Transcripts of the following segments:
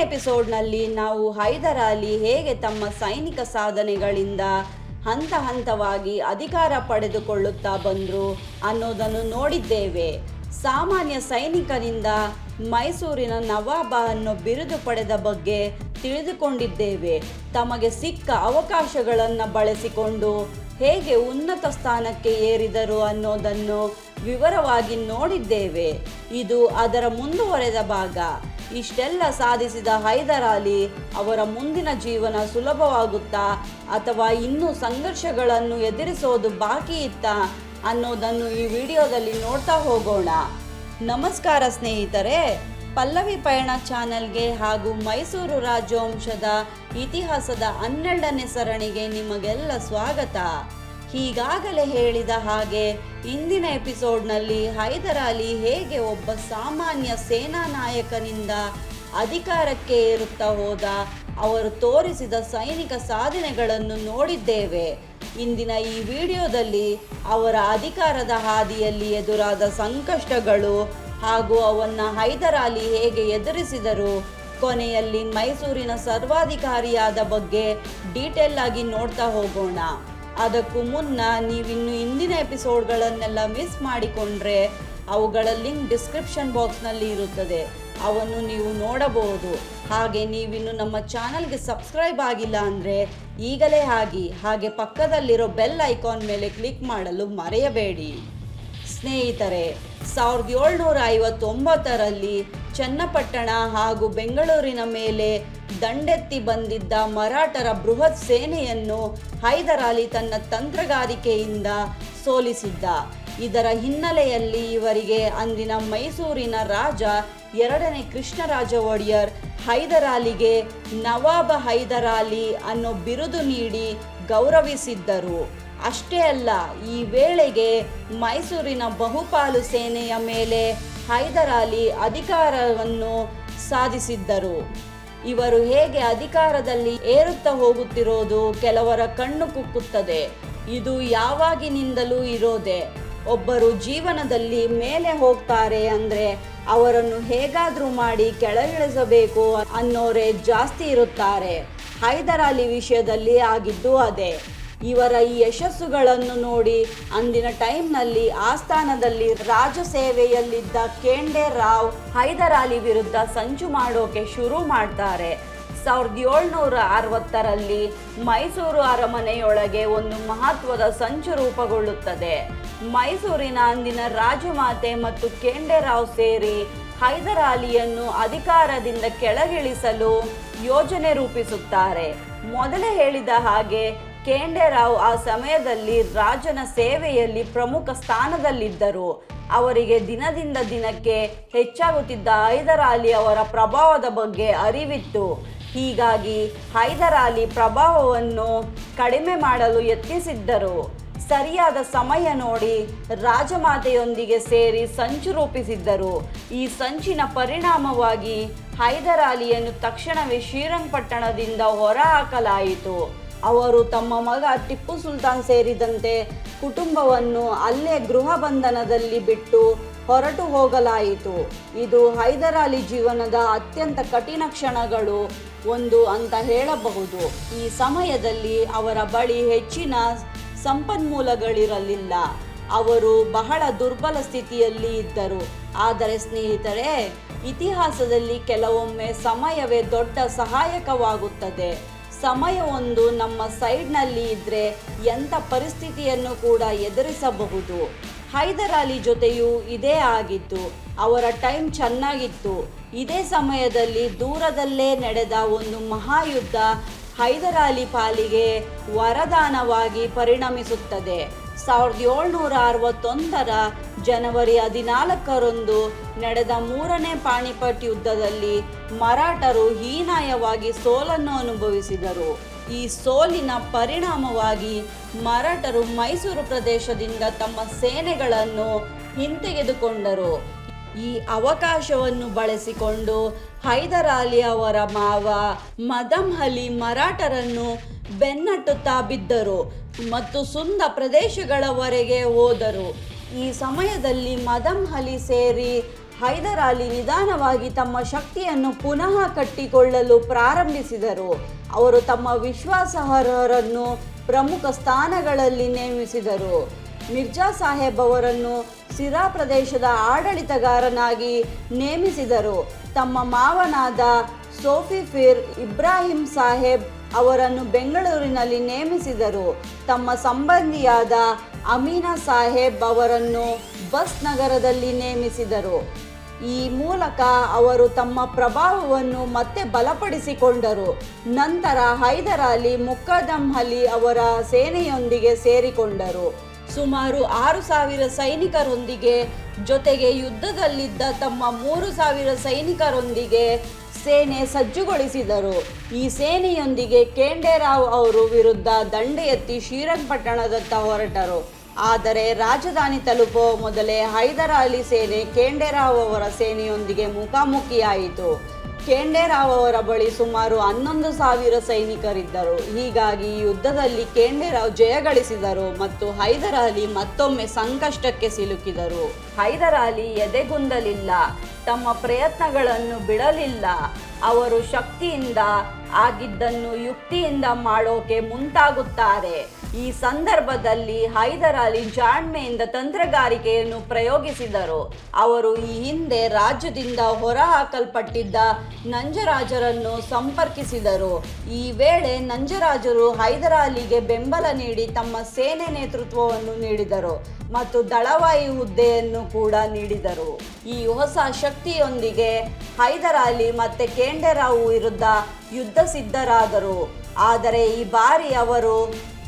ಎಪಿಸೋಡ್ನಲ್ಲಿ ನಾವು ಹೈದರ್ ಅಲಿ ಹೇಗೆ ತಮ್ಮ ಸೈನಿಕ ಸಾಧನೆಗಳಿಂದ ಹಂತ ಹಂತವಾಗಿ ಅಧಿಕಾರ ಪಡೆದುಕೊಳ್ಳುತ್ತಾ ಬಂದರು ಅನ್ನೋದನ್ನು ನೋಡಿದ್ದೇವೆ. ಸಾಮಾನ್ಯ ಸೈನಿಕನಿಂದ ಮೈಸೂರಿನ ನವಾಬ ಅನ್ನೋ ಬಿರುದು ಪಡೆದ ಬಗ್ಗೆ ತಿಳಿದುಕೊಂಡಿದ್ದೇವೆ. ತಮಗೆ ಸಿಕ್ಕ ಅವಕಾಶಗಳನ್ನು ಬಳಸಿಕೊಂಡು ಹೇಗೆ ಉನ್ನತ ಸ್ಥಾನಕ್ಕೆ ಏರಿದರು ಅನ್ನೋದನ್ನು ವಿವರವಾಗಿ ನೋಡಿದ್ದೇವೆ. ಇದು ಅದರ ಮುಂದುವರೆದ ಭಾಗ. ಇಷ್ಟೆಲ್ಲ ಸಾಧಿಸಿದ ಹೈದರ್ ಅಲಿ ಅವರ ಮುಂದಿನ ಜೀವನ ಸುಲಭವಾಗುತ್ತಾ ಅಥವಾ ಇನ್ನೂ ಸಂಘರ್ಷಗಳನ್ನು ಎದುರಿಸೋದು ಬಾಕಿ ಇತ್ತಾ ಅನ್ನೋದನ್ನು ಈ ವಿಡಿಯೋದಲ್ಲಿ ನೋಡ್ತಾ ಹೋಗೋಣ. ನಮಸ್ಕಾರ ಸ್ನೇಹಿತರೆ, ಪಲ್ಲವಿ ಪಯಣ ಚಾನೆಲ್ಗೆ ಹಾಗೂ ಮೈಸೂರು ರಾಜವಂಶದ ಇತಿಹಾಸದ 12ನೇ ಸರಣಿಗೆ ನಿಮಗೆಲ್ಲ ಸ್ವಾಗತ. ಈಗಾಗಲೇ ಹೇಳಿದ ಹಾಗೆ ಇಂದಿನ ಎಪಿಸೋಡ್ನಲ್ಲಿ ಹೈದರ್ ಅಲಿ ಹೇಗೆ ಒಬ್ಬ ಸಾಮಾನ್ಯ ಸೇನಾ ನಾಯಕನಿಂದ ಅಧಿಕಾರಕ್ಕೆ ಏರುತ್ತಾ ಹೋದ, ಅವರು ತೋರಿಸಿದ ಸೈನಿಕ ಸಾಧನೆಗಳನ್ನು ನೋಡಿದ್ದೇವೆ. ಇಂದಿನ ಈ ವಿಡಿಯೋದಲ್ಲಿ ಅವರ ಅಧಿಕಾರದ ಹಾದಿಯಲ್ಲಿ ಎದುರಾದ ಸಂಕಷ್ಟಗಳು ಹಾಗೂ ಅವನ್ನು ಹೈದರ್ ಅಲಿ ಹೇಗೆ ಎದುರಿಸಿದರು, ಕೊನೆಯಲ್ಲಿ ಮೈಸೂರಿನ ಸರ್ವಾಧಿಕಾರಿಯಾದ ಬಗ್ಗೆ ಡೀಟೇಲ್ ಆಗಿ ನೋಡ್ತಾ ಹೋಗೋಣ. ಅದಕ್ಕೂ ಮುನ್ನ ನೀವಿನ್ನು ಇಂದಿನ ಎಪಿಸೋಡ್ಗಳನ್ನೆಲ್ಲ ಮಿಸ್ ಮಾಡಿಕೊಂಡ್ರೆ ಅವುಗಳ ಲಿಂಕ್ ಡಿಸ್ಕ್ರಿಪ್ಷನ್ ಬಾಕ್ಸ್ನಲ್ಲಿ ಇರುತ್ತದೆ, ಅವನ್ನು ನೀವು ನೋಡಬಹುದು. ಹಾಗೆ ನೀವಿನ್ನು ನಮ್ಮ ಚಾನಲ್ಗೆ ಸಬ್ಸ್ಕ್ರೈಬ್ ಆಗಿಲ್ಲ ಅಂದರೆ ಈಗಲೇ ಹಾಗೆ ಪಕ್ಕದಲ್ಲಿರೋ ಬೆಲ್ ಐಕಾನ್ ಮೇಲೆ ಕ್ಲಿಕ್ ಮಾಡಲು ಮರೆಯಬೇಡಿ. ಸ್ನೇಹಿತರೆ, 1759ರಲ್ಲಿ ಚನ್ನಪಟ್ಟಣ ಹಾಗೂ ಬೆಂಗಳೂರಿನ ಮೇಲೆ ದಂಡೆತ್ತಿ ಬಂದಿದ್ದ ಮರಾಠರ ಬೃಹತ್ ಸೇನೆಯನ್ನು ಹೈದರ್ ಅಲಿ ತನ್ನ ತಂತ್ರಗಾರಿಕೆಯಿಂದ ಸೋಲಿಸಿದ್ದ. ಇದರ ಹಿನ್ನೆಲೆಯಲ್ಲಿ ಇವರಿಗೆ ಅಂದಿನ ಮೈಸೂರಿನ ರಾಜ 2ನೇ ಕೃಷ್ಣರಾಜ ಒಡೆಯರ್ ಹೈದರ್ ಅಲಿಗೆ ನವಾಬ ಹೈದರ್ ಅಲಿ ಅನ್ನೋ ಬಿರುದು ನೀಡಿ ಗೌರವಿಸಿದ್ದರು. ಅಷ್ಟೇ ಅಲ್ಲ, ಈ ವೇಳೆಗೆ ಮೈಸೂರಿನ ಬಹುಪಾಲು ಸೇನೆಯ ಮೇಲೆ ಹೈದರ್ ಅಲಿ ಅಧಿಕಾರವನ್ನು ಸಾಧಿಸಿದ್ದರು. ಇವರು ಹೇಗೆ ಅಧಿಕಾರದಲ್ಲಿ ಏರುತ್ತಾ ಹೋಗುತ್ತಿರೋದು ಕೆಲವರ ಕಣ್ಣು ಕುಕ್ಕುತ್ತದೆ. ಇದು ಯಾವಾಗಿನಿಂದಲೂ ಇರೋದೆ. ಒಬ್ಬರು ಜೀವನದಲ್ಲಿ ಮೇಲೆ ಹೋಗ್ತಾರೆ ಅಂದರೆ ಅವರನ್ನು ಹೇಗಾದರೂ ಮಾಡಿ ಕೆಳಗಿಳಿಸಬೇಕು ಅನ್ನೋರೇ ಜಾಸ್ತಿ ಇರುತ್ತಾರೆ. ಹೈದರ್ ಅಲಿ ವಿಷಯದಲ್ಲಿ ಆಗಿದ್ದು ಅದೇ. ಇವರ ಈ ಯಶಸ್ಸುಗಳನ್ನು ನೋಡಿ ಅಂದಿನ ಟೈಮ್ನಲ್ಲಿ ಆಸ್ಥಾನದಲ್ಲಿ ರಾಜ ಸೇವೆಯಲ್ಲಿದ್ದ ಖೇಂಡೆ ರಾವ್ ಹೈದರ್ ಅಲಿ ವಿರುದ್ಧ ಸಂಚು ಮಾಡೋಕೆ ಶುರು ಮಾಡ್ತಾರೆ. 1760ರಲ್ಲಿ ಮೈಸೂರು ಅರಮನೆಯೊಳಗೆ ಒಂದು ಮಹತ್ವದ ಸಂಚು ರೂಪುಗೊಳ್ಳುತ್ತದೆ. ಮೈಸೂರಿನ ಅಂದಿನ ರಾಜಮಾತೆ ಮತ್ತು ಖೇಂಡೆ ರಾವ್ ಸೇರಿ ಹೈದರ್ ಅಲಿಯನ್ನು ಅಧಿಕಾರದಿಂದ ಕೆಳಗಿಳಿಸಲು ಯೋಜನೆ ರೂಪಿಸುತ್ತಾರೆ. ಮೊದಲೇ ಹೇಳಿದ ಹಾಗೆ ಖೇಂಡೆ ರಾವ್ ಆ ಸಮಯದಲ್ಲಿ ರಾಜನ ಸೇವೆಯಲ್ಲಿ ಪ್ರಮುಖ ಸ್ಥಾನದಲ್ಲಿದ್ದರು. ಅವರಿಗೆ ದಿನದಿಂದ ದಿನಕ್ಕೆ ಹೆಚ್ಚಾಗುತ್ತಿದ್ದ ಹೈದರ್ ಅಲಿ ಅವರ ಪ್ರಭಾವದ ಬಗ್ಗೆ ಅರಿವಿತ್ತು. ಹೀಗಾಗಿ ಹೈದರ್ ಅಲಿ ಪ್ರಭಾವವನ್ನು ಕಡಿಮೆ ಮಾಡಲು ಯತ್ನಿಸಿದ್ದರು. ಸರಿಯಾದ ಸಮಯ ನೋಡಿ ರಾಜಮಾತೆಯೊಂದಿಗೆ ಸೇರಿ ಸಂಚು ರೂಪಿಸಿದ್ದರು. ಈ ಸಂಚಿನ ಪರಿಣಾಮವಾಗಿ ಹೈದರ್ ಅಲಿಯನ್ನು ತಕ್ಷಣವೇ ಶ್ರೀರಂಗಪಟ್ಟಣದಿಂದ ಹೊರಹಾಕಲಾಯಿತು. ಅವರು ತಮ್ಮ ಮಗ ಟಿಪ್ಪು ಸುಲ್ತಾನ್ ಸೇರಿದಂತೆ ಕುಟುಂಬವನ್ನು ಅಲ್ಲೇ ಗೃಹ ಬಂಧನದಲ್ಲಿ ಬಿಟ್ಟು ಹೊರಟು ಹೋಗಲಾಯಿತು. ಇದು ಹೈದರ್ ಅಲಿ ಜೀವನದ ಅತ್ಯಂತ ಕಠಿಣ ಕ್ಷಣಗಳು ಒಂದು ಅಂತ ಹೇಳಬಹುದು. ಈ ಸಮಯದಲ್ಲಿ ಅವರ ಬಳಿ ಹೆಚ್ಚಿನ ಸಂಪನ್ಮೂಲಗಳಿರಲಿಲ್ಲ. ಅವರು ಬಹಳ ದುರ್ಬಲ ಸ್ಥಿತಿಯಲ್ಲಿ ಇದ್ದರು. ಆದರೆ ಸ್ನೇಹಿತರೆ, ಇತಿಹಾಸದಲ್ಲಿ ಕೆಲವೊಮ್ಮೆ ಸಮಯವೇ ದೊಡ್ಡ ಸಹಾಯಕವಾಗುತ್ತದೆ. ಸಮಯ ಒಂದು ನಮ್ಮ ಸೈಡ್ನಲ್ಲಿ ಇದ್ದರೆ ಎಂಥ ಪರಿಸ್ಥಿತಿಯನ್ನು ಕೂಡ ಎದುರಿಸಬಹುದು. ಹೈದರ್ ಅಲಿ ಜೊತೆಯೂ ಇದೇ ಆಗಿತ್ತು. ಅವರ ಟೈಮ್ ಚೆನ್ನಾಗಿತ್ತು. ಇದೇ ಸಮಯದಲ್ಲಿ ದೂರದಲ್ಲೇ ನಡೆದ ಒಂದು ಮಹಾಯುದ್ಧ ಹೈದರ್ ಅಲಿ ಪಾಲಿಗೆ ವರದಾನವಾಗಿ ಪರಿಣಮಿಸುತ್ತದೆ. 1761ರ ಜನವರಿ 14ರಂದು ನಡೆದ 3ನೇ ಪಾಣಿಪಟ್ ಯುದ್ಧದಲ್ಲಿ ಮರಾಠರು ಹೀನಾಯವಾಗಿ ಸೋಲನ್ನು ಅನುಭವಿಸಿದರು. ಈ ಸೋಲಿನ ಪರಿಣಾಮವಾಗಿ ಮರಾಠರು ಮೈಸೂರು ಪ್ರದೇಶದಿಂದ ತಮ್ಮ ಸೇನೆಗಳನ್ನು ಹಿಂತೆಗೆದುಕೊಂಡರು. ಈ ಅವಕಾಶವನ್ನು ಬಳಸಿಕೊಂಡು ಹೈದರ್ ಅಲಿ ಅವರ ಮಾವ ಮದಮ್ ಅಲಿ ಮರಾಠರನ್ನು ಬೆನ್ನಟ್ಟುತ್ತಾ ಬಿದ್ದರು ಮತ್ತು ಸುಂದ ಪ್ರದೇಶಗಳವರೆಗೆ ಹೋದರು. ಈ ಸಮಯದಲ್ಲಿ ಮದಮ್ ಅಲಿ ಸೇರಿ ಹೈದರ್ ಅಲಿ ನಿಧಾನವಾಗಿ ತಮ್ಮ ಶಕ್ತಿಯನ್ನು ಪುನಃ ಕಟ್ಟಿಕೊಳ್ಳಲು ಪ್ರಾರಂಭಿಸಿದರು. ಅವರು ತಮ್ಮ ವಿಶ್ವಾಸಾರ್ಹರನ್ನು ಪ್ರಮುಖ ಸ್ಥಾನಗಳಲ್ಲಿ ನೇಮಿಸಿದರು. ಮಿರ್ಜಾ ಸಾಹೇಬ್ ಅವರನ್ನು ಸಿರಾ ಪ್ರದೇಶದ ಆಡಳಿತಗಾರನಾಗಿ ನೇಮಿಸಿದರು. ತಮ್ಮ ಮಾವನಾದ ಸೋಫಿಫಿರ್ ಇಬ್ರಾಹಿಂ ಸಾಹೇಬ್ ಅವರನ್ನು ಬೆಂಗಳೂರಿನಲ್ಲಿ ನೇಮಿಸಿದರು. ತಮ್ಮ ಸಂಬಂಧಿಯಾದ ಅಮೀನಾ ಸಾಹೇಬ್ ಅವರನ್ನು ಬಸ್ ನಗರದಲ್ಲಿ ನೇಮಿಸಿದರು. ಈ ಮೂಲಕ ಅವರು ತಮ್ಮ ಪ್ರಭಾವವನ್ನು ಮತ್ತೆ ಬಲಪಡಿಸಿಕೊಂಡರು. ನಂತರ ಹೈದರ್ ಅಲಿ ಮುಕ್ಕದ್ದಮ್ ಅಲಿ ಅವರ ಸೇನೆಯೊಂದಿಗೆ ಸೇರಿಕೊಂಡರು. ಸುಮಾರು 6,000 ಸೈನಿಕರೊಂದಿಗೆ ಜೊತೆಗೆ ಯುದ್ಧದಲ್ಲಿದ್ದ ತಮ್ಮ 3,000 ಸೈನಿಕರೊಂದಿಗೆ ಸೇನೆ ಸಜ್ಜುಗೊಳಿಸಿದರು. ಈ ಸೇನೆಯೊಂದಿಗೆ ಖೇಂಡೇರಾವ್ ಅವರು ವಿರುದ್ಧ ದಂಡೆ ಎತ್ತಿ ಶ್ರೀರಂಗಪಟ್ಟಣದತ್ತ ಹೊರಟರು. ಆದರೆ ರಾಜಧಾನಿ ತಲುಪುವ ಮೊದಲೇ ಹೈದರ್ ಅಲಿ ಸೇನೆ ಖೇಂಡೇರಾವ್ ಅವರ ಸೇನೆಯೊಂದಿಗೆ ಮುಖಾಮುಖಿಯಾಯಿತು. ಖೇಂಡೇರಾವ್ ಅವರ ಬಳಿ ಸುಮಾರು 11,000 ಸೈನಿಕರಿದ್ದರು. ಹೀಗಾಗಿ ಈ ಯುದ್ಧದಲ್ಲಿ ಖೇಂಡೇರಾವ್ ಜಯಗಳಿಸಿದರು ಮತ್ತು ಹೈದರ್ ಅಲಿ ಮತ್ತೊಮ್ಮೆ ಸಂಕಷ್ಟಕ್ಕೆ ಸಿಲುಕಿದರು. ಹೈದರ್ ಅಲಿ ಎದೆಗುಂದಲಿಲ್ಲ, ತಮ್ಮ ಪ್ರಯತ್ನಗಳನ್ನು ಬಿಡಲಿಲ್ಲ. ಅವರು ಶಕ್ತಿಯಿಂದ ಆಗಿದ್ದನ್ನು ಯುಕ್ತಿಯಿಂದ ಮಾಡೋಕೆ ಮುಂದಾಗುತ್ತಾರೆ. ಈ ಸಂದರ್ಭದಲ್ಲಿ ಹೈದರ್ ಅಲಿ ಜಾಣ್ಮೆಯಿಂದ ತಂತ್ರಗಾರಿಕೆಯನ್ನು ಪ್ರಯೋಗಿಸಿದರು. ಅವರು ಈ ಹಿಂದೆ ರಾಜ್ಯದಿಂದ ಹೊರಹಾಕಲ್ಪಟ್ಟಿದ್ದ ನಂಜರಾಜರನ್ನು ಸಂಪರ್ಕಿಸಿದರು. ಈ ವೇಳೆ ನಂಜರಾಜರು ಹೈದರ್ ಅಲಿಗೆ ಬೆಂಬಲ ನೀಡಿ ತಮ್ಮ ಸೇನೆ ನೇತೃತ್ವವನ್ನು ನೀಡಿದರು ಮತ್ತು ದಳವಾಯಿ ಹುದ್ದೆಯನ್ನು ಕೂಡ ನೀಡಿದರು. ಈ ಹೊಸ ಶಕ್ತಿಯೊಂದಿಗೆ ಹೈದರ್ ಅಲಿ ಮತ್ತೆ ಖೇಂಡೇರಾವ್ ವಿರುದ್ಧ ಯುದ್ಧ ಸಿದ್ಧರಾದರು. ಆದರೆ ಈ ಬಾರಿ ಅವರು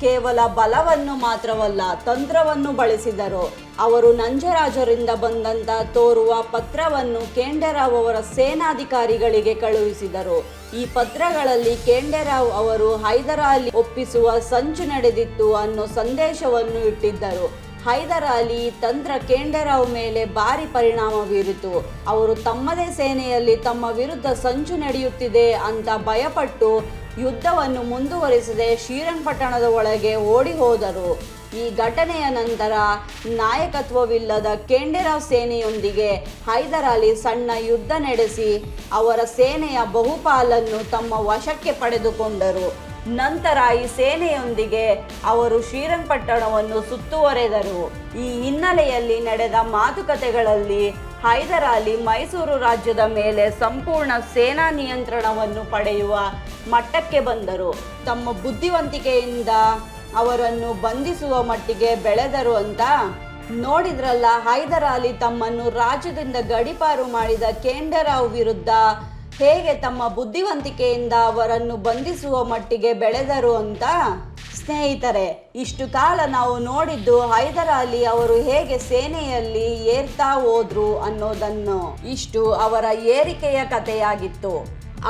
ಕೇವಲ ಬಲವನ್ನು ಮಾತ್ರವಲ್ಲ, ತಂತ್ರವನ್ನು ಬಳಸಿದರು. ಅವರು ನಂಜರಾಜರಿಂದ ಬಂದಂತ ತೋರುವ ಪತ್ರವನ್ನು ಖೇಂಡೇರಾವ್ ಅವರ ಸೇನಾಧಿಕಾರಿಗಳಿಗೆ ಕಳುಹಿಸಿದರು. ಈ ಪತ್ರಗಳಲ್ಲಿ ಖೇಂಡೇರಾವ್ ಅವರು ಹೈದರ್ ಅಲಿ ಒಪ್ಪಿಸುವ ಸಂಚು ನಡೆದಿತ್ತು ಅನ್ನೋ ಸಂದೇಶವನ್ನು ಇಟ್ಟಿದ್ದರು. ಹೈದರ್ ಅಲಿ ತಂತ್ರ ಖೇಂಡೇರಾವ್ ಮೇಲೆ ಭಾರಿ ಪರಿಣಾಮ ಬೀರಿತು. ಅವರು ತಮ್ಮದೇ ಸೇನೆಯಲ್ಲಿ ತಮ್ಮ ವಿರುದ್ಧ ಸಂಚು ನಡೆಯುತ್ತಿದೆ ಅಂತ ಭಯಪಟ್ಟು ಯುದ್ಧವನ್ನು ಮುಂದುವರಿಸದೆ ಶ್ರೀರಂಗಪಟ್ಟಣದ ಒಳಗೆ ಓಡಿ ಹೋದರು. ಈ ಘಟನೆಯ ನಂತರ ನಾಯಕತ್ವವಿಲ್ಲದ ಖೇಂಡೇರಾವ್ ಸೇನೆಯೊಂದಿಗೆ ಹೈದರ್ ಅಲಿ ಸಣ್ಣ ಯುದ್ಧ ನಡೆಸಿ ಅವರ ಸೇನೆಯ ಬಹುಪಾಲನ್ನು ತಮ್ಮ ವಶಕ್ಕೆ ಪಡೆದುಕೊಂಡರು. ನಂತರ ಈ ಸೇನೆಯೊಂದಿಗೆ ಅವರು ಶ್ರೀರಂಗಪಟ್ಟಣವನ್ನು ಸುತ್ತುವರೆದರು. ಈ ಹಿನ್ನೆಲೆಯಲ್ಲಿ ನಡೆದ ಮಾತುಕತೆಗಳಲ್ಲಿ ಹೈದರ್ ಅಲಿ ಮೈಸೂರು ರಾಜ್ಯದ ಮೇಲೆ ಸಂಪೂರ್ಣ ಸೇನಾ ನಿಯಂತ್ರಣವನ್ನು ಪಡೆಯುವ ಮಟ್ಟಕ್ಕೆ ಬಂದರು. ತಮ್ಮ ಬುದ್ಧಿವಂತಿಕೆಯಿಂದ ಅವರನ್ನು ಬಂಧಿಸುವ ಮಟ್ಟಿಗೆ ಬೆಳೆದರು ಅಂತ ನೋಡಿದ್ರಲ್ಲ. ಹೈದರ್ ಅಲಿ ತಮ್ಮನ್ನು ರಾಜ್ಯದಿಂದ ಗಡೀಪಾರು ಮಾಡಿದ ಖೇಂಡೇರಾವ್ ವಿರುದ್ಧ ಹೇಗೆ ತಮ್ಮ ಬುದ್ಧಿವಂತಿಕೆಯಿಂದ ಅವರನ್ನು ಬಂಧಿಸುವ ಮಟ್ಟಿಗೆ ಬೆಳೆದರು ಅಂತ. ಸ್ನೇಹಿತರೆ, ಇಷ್ಟು ಕಾಲ ನಾವು ನೋಡಿದ್ದು ಹೈದರ್ ಅಲಿ ಅವರು ಹೇಗೆ ಸೇನೆಯಲ್ಲಿ ಏರ್ತಾ ಹೋದ್ರು ಅನ್ನೋದನ್ನು. ಇಷ್ಟು ಅವರ ಏರಿಕೆಯ ಕಥೆಯಾಗಿತ್ತು.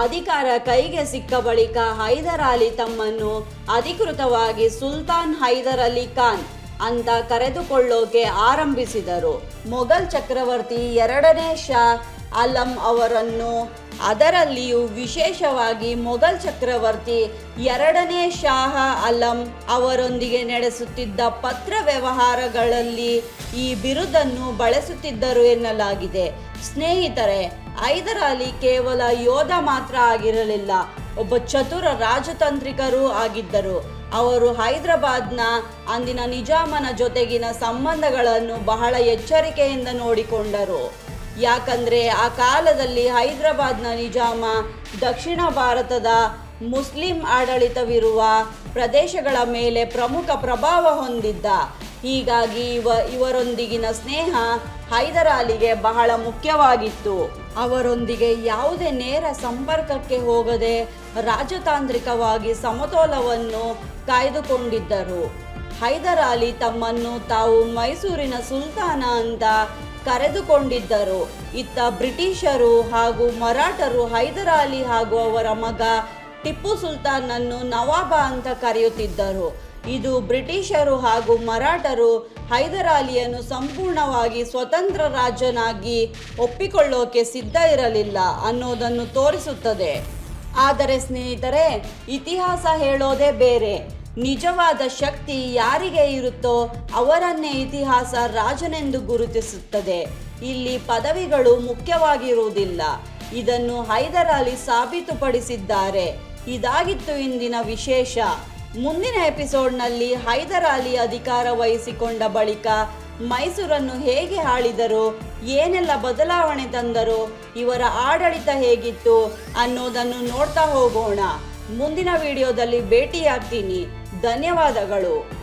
ಅಧಿಕಾರ ಕೈಗೆ ಸಿಕ್ಕ ಬಳಿಕ ಹೈದರ್ ಅಲಿ ತಮ್ಮನ್ನು ಅಧಿಕೃತವಾಗಿ ಸುಲ್ತಾನ್ ಹೈದರ್ ಅಲಿ ಖಾನ್ ಅಂತ ಕರೆದುಕೊಳ್ಳೋಕೆ ಆರಂಭಿಸಿದರು. ಮೊಘಲ್ ಚಕ್ರವರ್ತಿ 2ನೇ ಶಾ ಆಲಂ ಅವರನ್ನು, ಅದರಲ್ಲಿಯೂ ವಿಶೇಷವಾಗಿ ಮೊಘಲ್ ಚಕ್ರವರ್ತಿ 2ನೇ ಶಾಹ ಆಲಂ ಅವರೊಂದಿಗೆ ನಡೆಸುತ್ತಿದ್ದ ಪತ್ರ ವ್ಯವಹಾರಗಳಲ್ಲಿ ಈ ಬಿರುದನ್ನು ಬಳಸುತ್ತಿದ್ದರು ಎನ್ನಲಾಗಿದೆ. ಸ್ನೇಹಿತರೆ, ಹೈದರ್ ಅಲಿ ಕೇವಲ ಯೋಧ ಮಾತ್ರ ಆಗಿರಲಿಲ್ಲ, ಒಬ್ಬ ಚತುರ ರಾಜತಾಂತ್ರಿಕರೂ ಆಗಿದ್ದರು. ಅವರು ಹೈದರಾಬಾದ್ನ ಅಂದಿನ ನಿಜಾಮನ ಜೊತೆಗಿನ ಸಂಬಂಧಗಳನ್ನು ಬಹಳ ಎಚ್ಚರಿಕೆಯಿಂದ ನೋಡಿಕೊಂಡರು. ಯಾಕಂದರೆ ಆ ಕಾಲದಲ್ಲಿ ಹೈದರಾಬಾದ್ನ ನಿಜಾಮ ದಕ್ಷಿಣ ಭಾರತದ ಮುಸ್ಲಿಂ ಆಡಳಿತವಿರುವ ಪ್ರದೇಶಗಳ ಮೇಲೆ ಪ್ರಮುಖ ಪ್ರಭಾವ ಹೊಂದಿದ್ದ. ಹೀಗಾಗಿ ಇವರೊಂದಿಗಿನ ಸ್ನೇಹ ಹೈದರ್ ಅಲಿಗೆ ಬಹಳ ಮುಖ್ಯವಾಗಿತ್ತು. ಅವರೊಂದಿಗೆ ಯಾವುದೇ ನೇರ ಸಂಪರ್ಕಕ್ಕೆ ಹೋಗದೆ ರಾಜತಾಂತ್ರಿಕವಾಗಿ ಸಮತೋಲವನ್ನು ಕಾಯ್ದುಕೊಂಡಿದ್ದರು. ಹೈದರ್ ಅಲಿ ತಮ್ಮನ್ನು ತಾವು ಮೈಸೂರಿನ ಸುಲ್ತಾನ ಅಂತ ಕರೆದುಕೊಂಡಿದ್ದರು. ಇತ್ತ ಬ್ರಿಟಿಷರು ಹಾಗೂ ಮರಾಠರು ಹೈದರ್ ಅಲಿ ಹಾಗೂ ಅವರ ಮಗ ಟಿಪ್ಪು ಸುಲ್ತಾನನ್ನು ನವಾಬ ಅಂತ ಕರೆಯುತ್ತಿದ್ದರು. ಇದು ಬ್ರಿಟಿಷರು ಹಾಗೂ ಮರಾಠರು ಹೈದರ್ ಅಲಿಯನ್ನು ಸಂಪೂರ್ಣವಾಗಿ ಸ್ವತಂತ್ರ ರಾಜನಾಗಿ ಒಪ್ಪಿಕೊಳ್ಳೋಕೆ ಸಿದ್ಧ ಇರಲಿಲ್ಲ ಅನ್ನೋದನ್ನು ತೋರಿಸುತ್ತದೆ. ಆದರೆ ಸ್ನೇಹಿತರೆ, ಇತಿಹಾಸ ಹೇಳೋದೇ ಬೇರೆ. ನಿಜವಾದ ಶಕ್ತಿ ಯಾರಿಗೆ ಇರುತ್ತೋ ಅವರನ್ನೇ ಇತಿಹಾಸ ರಾಜನೆಂದು ಗುರುತಿಸುತ್ತದೆ. ಇಲ್ಲಿ ಪದವಿಗಳು ಮುಖ್ಯವಾಗಿರುವುದಿಲ್ಲ. ಇದನ್ನು ಹೈದರ್ ಅಲಿ ಸಾಬೀತುಪಡಿಸಿದ್ದಾರೆ. ಇದಾಗಿತ್ತು ಇಂದಿನ ವಿಶೇಷ. ಮುಂದಿನ ಎಪಿಸೋಡ್ನಲ್ಲಿ ಹೈದರ್ ಅಲಿ ಅಧಿಕಾರ ವಹಿಸಿಕೊಂಡ ಬಳಿಕ ಮೈಸೂರನ್ನು ಹೇಗೆ ಆಳಿದರು, ಏನೆಲ್ಲ ಬದಲಾವಣೆ ತಂದರು, ಇವರ ಆಡಳಿತ ಹೇಗಿತ್ತು ಅನ್ನೋದನ್ನು ನೋಡ್ತಾ ಹೋಗೋಣ. ಮುಂದಿನ ವಿಡಿಯೋದಲ್ಲಿ ಭೇಟಿಯಾಗ್ತೀನಿ. ಧನ್ಯವಾದಗಳು.